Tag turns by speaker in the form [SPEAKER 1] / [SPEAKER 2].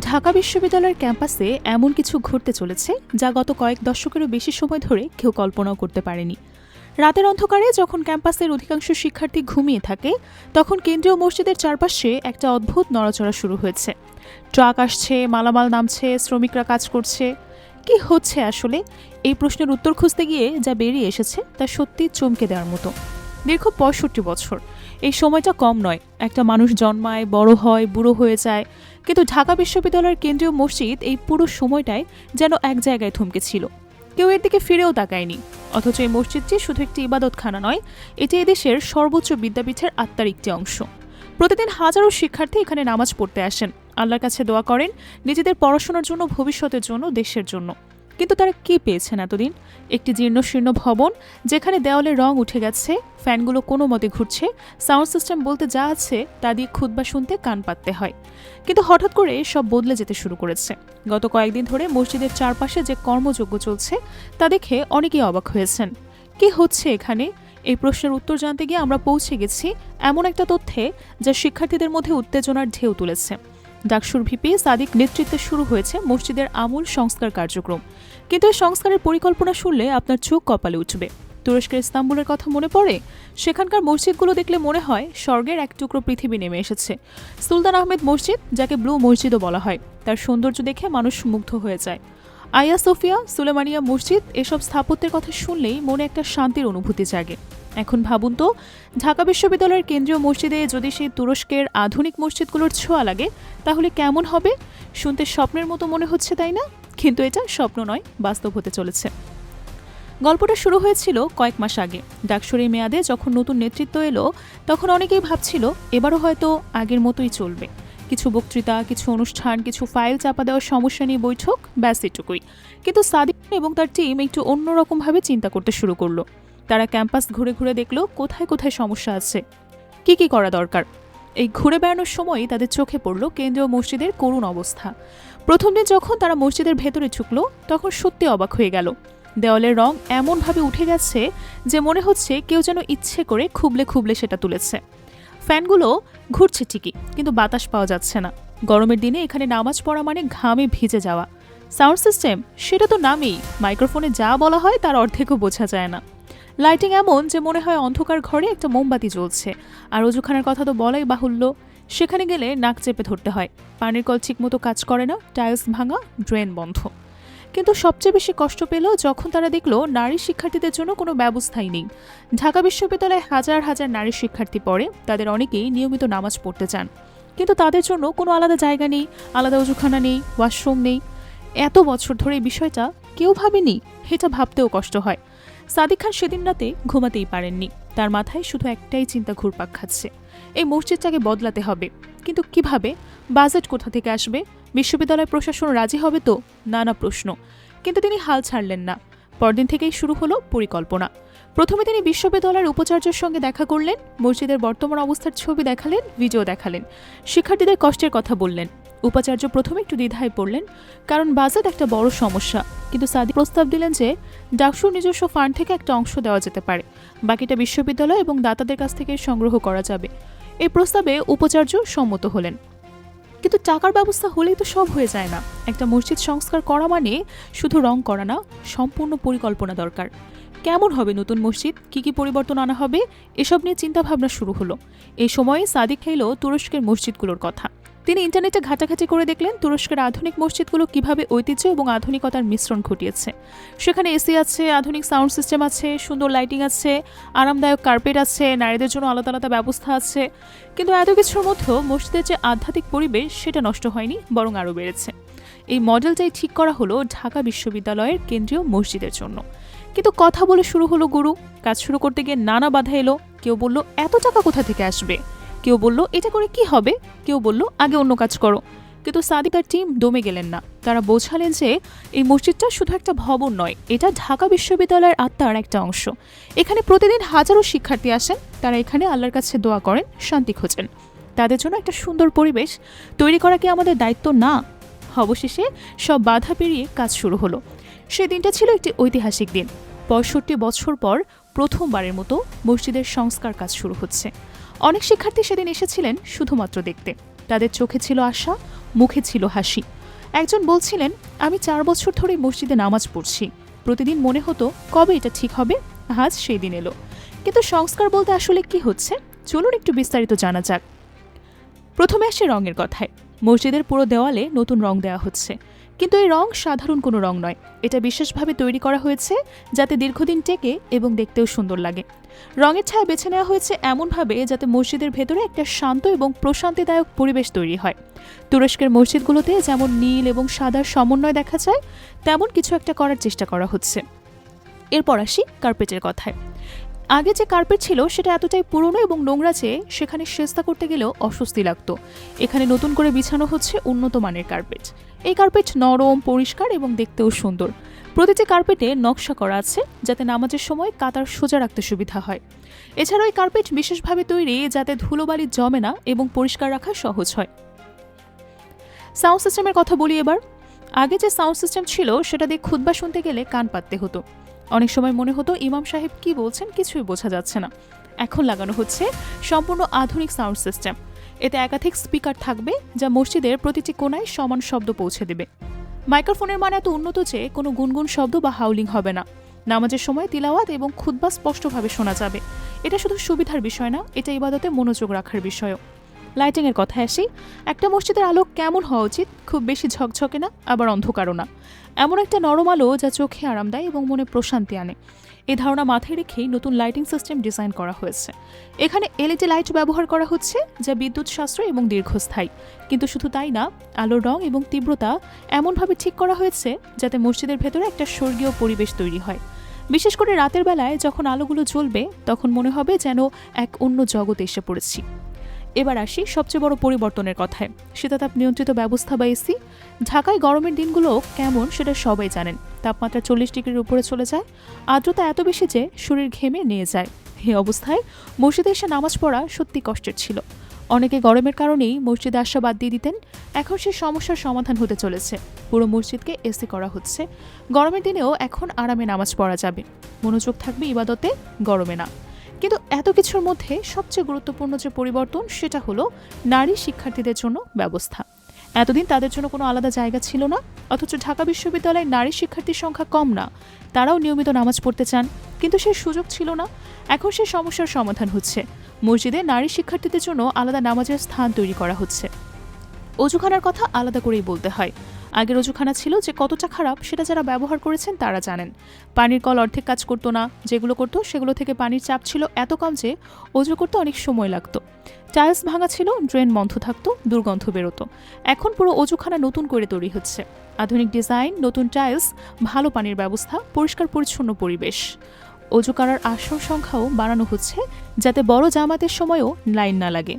[SPEAKER 1] ঢাকা বিশ্ববিদ্যালয়ের ক্যাম্পাসে এমন কিছু ঘটতে চলেছে যা গত কয়েক দশকেরও বেশি সময় ধরে কেউ কল্পনাও করতে পারেনি। রাতের অন্ধকারে যখন ক্যাম্পাসের অধিকাংশ শিক্ষার্থী ঘুমিয়ে থাকে, তখন কেন্দ্রীয় মসজিদের চারপাশে একটা অদ্ভুত নড়াচড়া শুরু হয়েছে। ট্রাক আসছে, মালামাল নামছে, শ্রমিকরা কাজ করছে। কি হচ্ছে আসলে? এই প্রশ্নের উত্তর খুঁজতে গিয়ে যা বেরিয়ে এসেছে তা সত্যি চমকে দেওয়ার মতো। দীর্ঘ ৬৫ বছর, এই সময়টা কম নয়। একটা মানুষ জন্মায়, বড় হয়, বুড়ো হয়ে যায়, কিন্তু ঢাকা বিশ্ববিদ্যালয়ের কেন্দ্রীয় মসজিদ এই পুরো সময়টায় যেন এক জায়গায় থমকে ছিল। কেউ এর দিকে ফিরেও তাকায়নি। অথচ এই মসজিদটি শুধু একটি ইবাদতখানা নয়, এটি এদেশের সর্বোচ্চ বিদ্যাপীঠের আত্মার একটি অংশ। প্রতিদিন হাজারো শিক্ষার্থী এখানে নামাজ পড়তে আসেন, আল্লাহর কাছে দোয়া করেন, নিজেদের পড়াশোনার জন্য, ভবিষ্যতের জন্য, দেশের জন্য। কিন্তু তারা কি পেয়েছেন এতদিন? একটি জীর্ণশীর্ণ ভবন যেখানে দেওয়ালের রং উঠে গেছে, ফ্যানগুলো কোনো মতে ঘুরছে, সাউন্ড সিস্টেম বলতে যা আছে তা দিয়ে খুতবা শুনতে কান পাততে হয়। কিন্তু হঠাৎ করে সব বদলে যেতে শুরু করেছে। গত কয়েকদিন ধরে মসজিদের চারপাশে যে কর্মযজ্ঞ চলছে তা দেখে অনেকেই অবাক হয়েছেন। কি হচ্ছে এখানে? এই প্রশ্নের উত্তর জানতে গিয়ে আমরা পৌঁছে গেছি এমন একটা তথ্যে যা শিক্ষার্থীদের মধ্যে উত্তেজনার ঢেউ তুলেছে। ডাকসুর ভিপি সাদিক নেতৃত্বে শুরু হয়েছে মসজিদের আমূল সংস্কার কার্যক্রম। কিন্তু এই সংস্কারের পরিকল্পনা শুনলে আপনার চোখ কপালে উঠবে। তুরস্কের ইস্তাম্বুলের কথা মনে পড়ে। সেখানকার মসজিদগুলো দেখলে মনে হয় স্বর্গের এক টুকরো পৃথিবী নেমে এসেছে। সুলতান আহমেদ মসজিদ, যাকে ব্লু মসজিদও বলা হয়, তার সৌন্দর্য দেখে মানুষ মুগ্ধ হয়ে যায়। আইয়া সোফিয়া, সুলেমানিয়া মসজিদ, এসব স্থাপত্যের কথা শুনলেই মনে একটা শান্তির অনুভূতি জাগে। এখন ভাবুন তো, ঢাকা বিশ্ববিদ্যালয়ের কেন্দ্রীয় মসজিদে যদি সেই তুরস্কের আধুনিক মসজিদগুলোর ছোঁয়া লাগে, তাহলে কেমন হবে? শুনতে স্বপ্নের মতো মনে হচ্ছে, তাই না? কিন্তু এটা স্বপ্ন নয়, বাস্তব হতে চলেছে। গল্পটা শুরু হয়েছিল কয়েক মাস আগে। ডাকসুর এই মেয়াদে যখন নতুন নেতৃত্ব এলো, তখন অনেকেই ভাবছিল এবারও হয়তো আগের মতোই চলবে। কিছু বক্তৃতা, কিছু অনুষ্ঠান, কিছু ফাইল চাপা দেওয়ার সমস্যা নিয়ে বৈঠক, ব্যাস এটুকুই। কিন্তু সাদিক এবং তার টিম একটু অন্যরকমভাবে চিন্তা করতে শুরু করলো। তারা ক্যাম্পাস ঘুরে ঘুরে দেখলো কোথায় কোথায় সমস্যা আছে, কি কি করা দরকার। এই ঘুরে বেড়ানোর সময়ই তাদের চোখে পড়ল কেন্দ্রীয় মসজিদের করুণ অবস্থা। প্রথম দিন যখন তারা মসজিদের ভেতরে ঢুকলো, তখন সত্যি অবাক হয়ে গেল। দেওয়ালের রং এমনভাবে উঠে গেছে যে মনে হচ্ছে কেউ যেন ইচ্ছে করে খুবলে খুবলে সেটা তুলেছে। ফ্যানগুলো ঘুরছে ঠিকই, কিন্তু বাতাস পাওয়া যাচ্ছে না। গরমের দিনে এখানে নামাজ পড়া মানে ঘামে ভিজে যাওয়া। সাউন্ড সিস্টেম, সেটা তো নামেই, মাইক্রোফোনে যা বলা হয় তার অর্ধেকও বোঝা যায় না। লাইটিং এমন যে মনে হয় অন্ধকার ঘরে একটা মোমবাতি জ্বলছে। আর অজুখানার কথা তো বলাই বাহুল্য, সেখানে গেলে নাক চেপে ধরতে হয়। পানির কল ঠিকমতো কাজ করে না, টাইলস ভাঙা, ড্রেন বন্ধ। কিন্তু সবচেয়ে বেশি কষ্ট পেল যখন তারা দেখলো নারী শিক্ষার্থীদের জন্য কোনো ব্যবস্থাই নেই। ঢাকা বিশ্ববিদ্যালয়ে হাজার হাজার নারী শিক্ষার্থী পড়ে, তাদের অনেকেই নিয়মিত নামাজ পড়তে চান, কিন্তু তাদের জন্য কোনো আলাদা জায়গা নেই, আলাদা অজুখানা নেই, ওয়াশরুম নেই। এত বছর ধরে এই বিষয়টা কেউ ভাবেনি, এটা ভাবতেও কষ্ট হয়। সাদিক খান সেদিন রাতে ঘুমাতেই পারেননি। তার মাথায় শুধু একটাই চিন্তা ঘুরপাক খাচ্ছে, এই মসজিদটাকে বদলাতে হবে। কিন্তু কিভাবে? বাজেট কোথা থেকে আসবে? বিশ্ববিদ্যালয় প্রশাসন রাজি হবে তো? নানা প্রশ্ন। কিন্তু তিনি হাল ছাড়লেন না। পরদিন থেকেই শুরু হলো পরিকল্পনা। প্রথমে তিনি বিশ্ববিদ্যালয়ের উপাচার্যের সঙ্গে দেখা করলেন, মসজিদের বর্তমান অবস্থার ছবি দেখালেন, ভিডিও দেখালেন, শিক্ষার্থীদের কষ্টের কথা বললেন। উপাচার্য প্রথমে একটু দ্বিধায় পড়লেন, কারণ বাজেট একটা বড় সমস্যা। কিন্তু সাদিক প্রস্তাব দিলেন যে ডাকসুর নিজস্ব ফান্ড থেকে একটা অংশ দেওয়া যেতে পারে, বাকিটা বিশ্ববিদ্যালয় এবং দাতাদের কাছ থেকে সংগ্রহ করা যাবে। এই প্রস্তাবে উপাচার্য সম্মত হলেন। কিন্তু টাকার ব্যবস্থা হলেই তো সব হয়ে যায় না। একটা মসজিদ সংস্কার করা মানে শুধু রং করা না, সম্পূর্ণ পরিকল্পনা দরকার। কেমন হবে নতুন মসজিদ, কি কি পরিবর্তন আনা হবে, এসব নিয়ে চিন্তাভাবনা শুরু হলো। এই সময়ে সাদিক খাইল তুরস্কের মসজিদগুলোর কথা। তিনি ইন্টারনেটে ঘাটাঘাটি করে দেখলেন তুরস্কের আধুনিক মসজিদগুলো কিভাবে ঐতিহ্য এবং আধুনিকতার মিশ্রণ ঘটিয়েছে। সেখানে এসি আছে, আধুনিক সাউন্ড সিস্টেম আছে, সুন্দর লাইটিং আছে, আরামদায়ক কার্পেট আছে, নারীদের জন্য আলাদা আলাদা ব্যবস্থা আছে। কিন্তু এত কিছুর মধ্যেও মসজিদের যে আধ্যাত্মিক পরিবেশ, সেটা নষ্ট হয়নি, বরং আরও বেড়েছে। এই মডেলটাই ঠিক করা হলো ঢাকা বিশ্ববিদ্যালয়ের কেন্দ্রীয় মসজিদের জন্য। কিন্তু কথা বলে শুরু হলো গুরু। কাজ শুরু করতে গিয়ে নানা বাধা এলো। কেউ বলল এত টাকা কোথা থেকে আসবে, কেউ বলল এটা করে কি হবে, কেউ বলল আগে অন্য কাজ করো। কিন্তু সাদিক আর টিম দমে গেলেন না। তারা বোঝালেন যে এই মসজিদটা শুধু একটা ভবন নয়, এটা ঢাকা বিশ্ববিদ্যালয়ের আত্মার একটা অংশ। এখানে প্রতিদিন হাজারো শিক্ষার্থী আসেন, তারা এখানে আল্লাহর কাছে দোয়া করেন, শান্তি খোঁজেন। তাদের জন্য একটা সুন্দর পরিবেশ তৈরি করা কি আমাদের দায়িত্ব না? অবশেষে সব বাধা পেরিয়ে কাজ শুরু হলো। সেই দিনটা ছিল একটি ঐতিহাসিক দিন। ৬৫ বছর পর প্রথমবারের মতো মসজিদের সংস্কার কাজ শুরু হচ্ছে। অনেক শিক্ষার্থী সেদিন এসেছিলেন শুধুমাত্র দেখতে। তাদের চোখে ছিল আশা, মুখে ছিল হাসি। একজন বলছিলেন, আমি 4 বছর ধরে মসজিদে নামাজ পড়ছি, প্রতিদিন মনে হতো কবে এটা ঠিক হবে, আজ সেই দিন এলো। কিন্তু সংস্কার বলতে আসলে কি হচ্ছে, চলুন একটু বিস্তারিত জানা যাক। প্রথমে আসে রঙের কথায়। মসজিদের পুরো দেওয়ালে নতুন রং দেওয়া হচ্ছে, কিন্তু এই রং সাধারণ কোনো রং নয়। এটা বিশেষভাবে তৈরি করা হয়েছে যাতে দীর্ঘদিন টেকে এবং দেখতেও সুন্দর লাগে। রঙের ছায়া বেছে নেওয়া হয়েছে এমনভাবে যাতে মসজিদের ভেতরে একটা শান্ত এবং প্রশান্তিদায়ক পরিবেশ তৈরি হয়। তুরস্কের মসজিদগুলোতে যেমন নীল এবং সাদার সমন্বয় দেখা যায়, তেমন কিছু একটা করার চেষ্টা করা হচ্ছে। এরপর আসি কার্পেটের কথায়। আগে যে কার্পেট ছিল সেটা এতটাই পুরনো এবং নোংরা যে সেখানে সেজদা করতে গেলেও অস্বস্তি লাগতো। এখানে নতুন করে বিছানো হচ্ছে উন্নত মানের কার্পেট। এই কার্পেট নরম, পরিষ্কার এবং দেখতেও সুন্দর। প্রতিটি কার্পেটে নকশা করা আছে যাতে নামাজের সময় কাতার সোজা রাখতে সুবিধা হয়। এছাড়াও এই কার্পেট বিশেষভাবে তৈরি যাতে ধুলোবালি জমে না এবং পরিষ্কার রাখা সহজ হয়। সাউন্ড সিস্টেমের কথা বলি এবার। আগে যে সাউন্ড সিস্টেম ছিল সেটা দিয়ে খুতবা শুনতে গেলে কান পাততে হতো। অনেক সময় মনে হতো ইমাম সাহেব কি বলছেন কিছুই বোঝা যাচ্ছে না। এখন লাগানো হচ্ছে সম্পূর্ণ আধুনিক সাউন্ড সিস্টেম। এতে একাধিক স্পিকার থাকবে যা মসজিদের প্রতিটি কোণায় সমান শব্দ পৌঁছে দেবে। মাইক্রোফোনের মান এত উন্নত যে কোনো গুনগুন শব্দ বা হাউলিং হবে না। নামাজের সময় তিলাওয়াত এবং খুতবা স্পষ্টভাবে শোনা যাবে। এটা শুধু সুবিধার বিষয় না, এটা ইবাদতে মনোযোগ রাখার বিষয়ও। লাইটিংয়ের কথায় আসি। একটা মসজিদের আলো কেমন হওয়া উচিত? খুব বেশি ঝকঝকে না, আবার অন্ধকারও না। এমন একটা নরম আলো যা চোখে আরাম দেয় এবং মনে প্রশান্তি আনে। এই ধারণা মাথায় রেখেই নতুন লাইটিং সিস্টেম ডিজাইন করা হয়েছে। এখানে এলইডি লাইট ব্যবহার করা হচ্ছে যা বিদ্যুৎ সাশ্রয়ী এবং দীর্ঘস্থায়ী। কিন্তু শুধু তাই না, আলোর রং এবং তীব্রতা এমনভাবে ঠিক করা হয়েছে যাতে মসজিদের ভেতরে একটা স্বর্গীয় পরিবেশ তৈরি হয়। বিশেষ করে রাতের বেলায় যখন আলোগুলো জ্বলবে তখন মনে হবে যেন এক অন্য জগতে এসে পড়েছি। এবার আসি সবচেয়ে বড় পরিবর্তনের কথায়। শীতাতাপ নিয়ন্ত্রিত ব্যবস্থা বা এসি। ঢাকায় গরমের দিনগুলো কেমন সেটা সবাই জানেন। তাপমাত্রা 40 ডিগ্রির উপরে চলে যায়, আর্দ্রতা এত বেশি যে শরীর ঘেমে নিয়ে যায়। এই অবস্থায় মসজিদে এসে নামাজ পড়া সত্যি কষ্টের ছিল। অনেকে গরমের কারণেই মসজিদে আসা বাদ দিয়ে দিতেন। এখন সেই সমস্যার সমাধান হতে চলেছে। পুরো মসজিদকে এসি করা হচ্ছে। গরমের দিনেও এখন আরামে নামাজ পড়া যাবে। মনোযোগ থাকবে ইবাদতে, গরমে না। কিন্তু এত কিছুর মধ্যে সবচেয়ে গুরুত্বপূর্ণ যে পরিবর্তন সেটা হলো নারী শিক্ষার্থীদের জন্য ব্যবস্থা। এতদিন তাদের জন্য কোনো আলাদা জায়গা ছিল না, অথচ ঢাকা বিশ্ববিদ্যালয়ে নারী শিক্ষার্থীর সংখ্যা কম না। তারাও নিয়মিত নামাজ পড়তে চান, কিন্তু সেই সুযোগ ছিল না। এখন সেই সমস্যার সমাধান হচ্ছে। মসজিদে নারী শিক্ষার্থীদের জন্য আলাদা নামাজের স্থান তৈরি করা হচ্ছে। অজুখানার কথা আলাদা করেই বলতে হয়। আগের অজুখানা ছিল যে কতটা খারাপ সেটা যারা ব্যবহার করেছেন তারা জানেন। পানির কল অর্ধেক কাজ করতো না, যেগুলো করতো সেগুলো থেকে পানির চাপ ছিল এত কম যে অজু করতে অনেক সময় লাগতো। টাইলস ভাঙা ছিল, ড্রেন বন্ধ থাকতো, দুর্গন্ধ বেরোতো। এখন পুরো অজুখানা নতুন করে তৈরি হচ্ছে। আধুনিক ডিজাইন, নতুন টাইলস, ভালো পানির ব্যবস্থা, পরিষ্কার পরিচ্ছন্ন পরিবেশ। অজু করার আসন সংখ্যাও বাড়ানো হচ্ছে যাতে বড় জামাতের সময়ও লাইন না লাগে।